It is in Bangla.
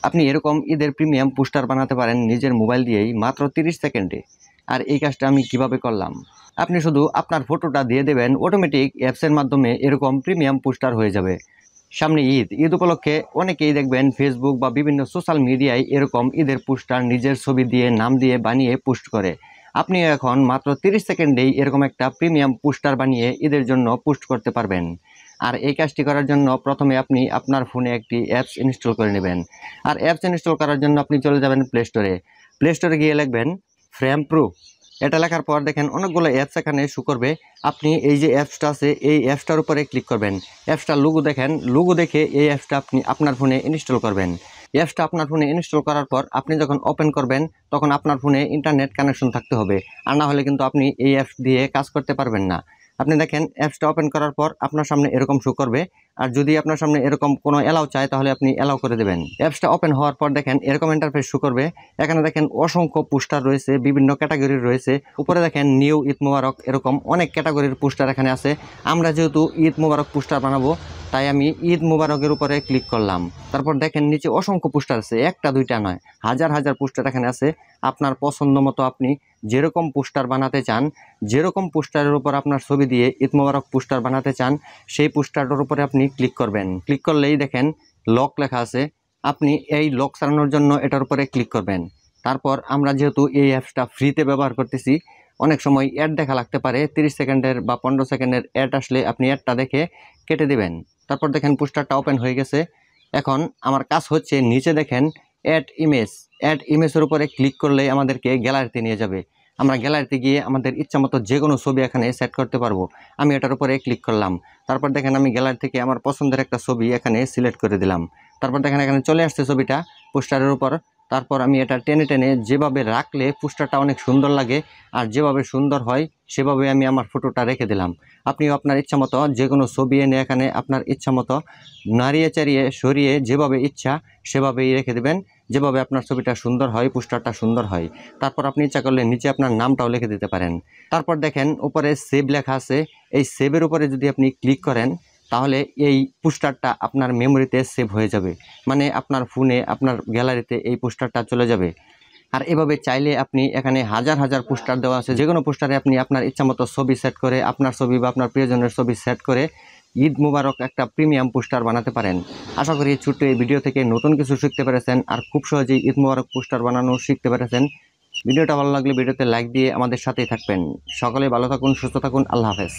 আপনি এরকম ঈদের প্রিমিয়াম পোস্টার বানাতে পারেন নিজের মোবাইল দিয়েই মাত্র 30 সেকেন্ডে। আর এই কাজটা আমি কিভাবে করলাম, আপনি শুধু আপনার ফটোটা দিয়ে দেবেন, অটোমেটিক অ্যাপসের মাধ্যমে এরকম প্রিমিয়াম পোস্টার হয়ে যাবে। সামনে ঈদ উপলক্ষে অনেকেই দেখবেন ফেসবুক বা বিভিন্ন সোশ্যাল মিডিয়ায় এরকম ঈদের পোস্টার নিজের ছবি দিয়ে নাম দিয়ে বানিয়ে পোস্ট করে। আপনি এখন মাত্র 30 সেকেন্ডেই এরকম একটা প্রিমিয়াম পোস্টার বানিয়ে ঈদের জন্য পোস্ট করতে পারবেন। আর এই কাজটি করার জন্য প্রথমে আপনি আপনার ফোনে একটি অ্যাপস ইনস্টল করে নেবেন। আর অ্যাপস ইনস্টল করার জন্য আপনি চলে যাবেন প্লে স্টোরে গিয়ে লিখবেন ফ্রেম প্রো। এটা লেখার পর দেখেন অনেকগুলো অ্যাপস এখানে শো করবে। আপনি এই যে অ্যাপসটা আছে এই অ্যাপসটার উপরে ক্লিক করবেন। অ্যাপসটার লোগো দেখেন, লোগো দেখে এই অ্যাপসটা আপনি আপনার ফোনে ইনস্টল করবেন। অ্যাপসটা আপনার ফোনে ইনস্টল করার পর আপনি যখন ওপেন করবেন তখন আপনার ফোনে ইন্টারনেট কানেকশন থাকতে হবে, আর না হলে কিন্তু আপনি এই অ্যাপস দিয়ে কাজ করতে পারবেন না। আপনি দেখেন অ্যাপসটা ওপেন করার পর আপনার সামনে এরকম শো করবে, আর যদি আপনার সামনে এরকম কোনো অ্যালাউ চায় তাহলে আপনি অ্যালাউ করে দেবেন। অ্যাপসটা ওপেন হওয়ার পর দেখেন এরকম ইন্টারফেস শো করবে। এখানে দেখেন অসংখ্য পোস্টার রয়েছে, বিভিন্ন ক্যাটাগরির রয়েছে। উপরে দেখেন নিউ ঈদ মুবারক, এরকম অনেক ক্যাটাগরির পোস্টার এখানে আছে। আমরা যেহেতু ঈদ মুবারক পোস্টার বানাবো তাই আমি ঈদ মুবারকের উপরে ক্লিক করলাম। তারপর দেখেন নিচে অসংখ্য পোস্টার আছে, একটা দুইটা নয়, হাজার হাজার পোস্টার এখানে আছে। আপনার পছন্দ মতো আপনি যেরকম পোস্টার বানাতে চান, যেরকম পোস্টারের উপর আপনার ছবি দিয়ে ঈদ মুবারক পোস্টার বানাতে চান সেই পোস্টারটার উপরে আপনি ক্লিক করবেন। ক্লিক করলেই দেখেন লক লেখা আছে, আপনি এই লক সারানোর জন্য এটার উপরে ক্লিক করবেন। তারপর আমরা যেহেতু এই অ্যাপসটা ফ্রিতে ব্যবহার করতেছি, অনেক সময় অ্যাড দেখা লাগতে পারে, 30 সেকেন্ডের বা 15 সেকেন্ডের অ্যাড আসলে আপনি অ্যাডটা দেখে কেটে দেবেন। তারপর দেখেন পোস্টারটা ওপেন হয়ে গেছে। এখন আমার কাজ হচ্ছে নিচে দেখেন অ্যাড ইমেজের উপরে ক্লিক করলে আমাদেরকে গ্যালারিতে নিয়ে যাবে। আমরা গ্যালারিতে গিয়ে আমাদের ইচ্ছা মতো যে কোনো ছবি এখানে সেট করতে পারবো। আমি এটার উপরে ক্লিক করলাম। তারপর দেখেন আমি গ্যালারি থেকে আমার পছন্দের একটা ছবি এখানে সিলেক্ট করে দিলাম। তারপর দেখেন এখানে চলে আসছে ছবিটা পোস্টারের উপর। তারপর আমি এটা টেনে টেনে যেভাবে রাখলে পোস্টারটা অনেক সুন্দর লাগে আর যেভাবে সুন্দর হয় সেভাবে আমি আমার ফটোটা রেখে দিলাম। আপনিও আপনার ইচ্ছা মতো যে কোনো ছবি এনে এখানে আপনার ইচ্ছা মতো নাড়িয়ে চাড়িয়ে সরিয়ে যেভাবে ইচ্ছা সেভাবেই রেখে দেবেন, যেভাবে আপনার ছবিটা সুন্দর হয়, পোস্টারটা সুন্দর হয়। তারপর আপনি ইচ্ছা করলে নিচে আপনার নামটাও লিখে দিতে পারেন। তারপর দেখেন উপরে সেভ লেখা আছে, এই সেভের উপরে যদি আপনি ক্লিক করেন তাহলে এই পোস্টারটা আপনার মেমোরিতে সেভ হয়ে যাবে, মানে আপনার ফোনে আপনার গ্যালারিতে এই পোস্টারটা চলে যাবে। আর এভাবে চাইলে আপনি এখানে হাজার হাজার পোস্টার দেওয়া আছে, যে কোনো পোস্টারে আপনি আপনার ইচ্ছামতো ছবি সেট করে, আপনার ছবি বা আপনার প্রিয়জনের ছবি সেট করে ঈদ মুবারক একটা প্রিমিয়াম পোস্টার বানাতে পারেন। আশা করি ছোট্ট এই ভিডিও থেকে নতুন কিছু শিখতে পেরেছেন আর খুব সহজেই ঈদ মুবারক পোস্টার বানানো শিখতে পেরেছেন। ভিডিওটা ভালো লাগলে ভিডিওতে লাইক দিয়ে আমাদের সাথেই থাকবেন। সকলে ভালো থাকুন, সুস্থ থাকুন, আল্লাহ হাফেজ।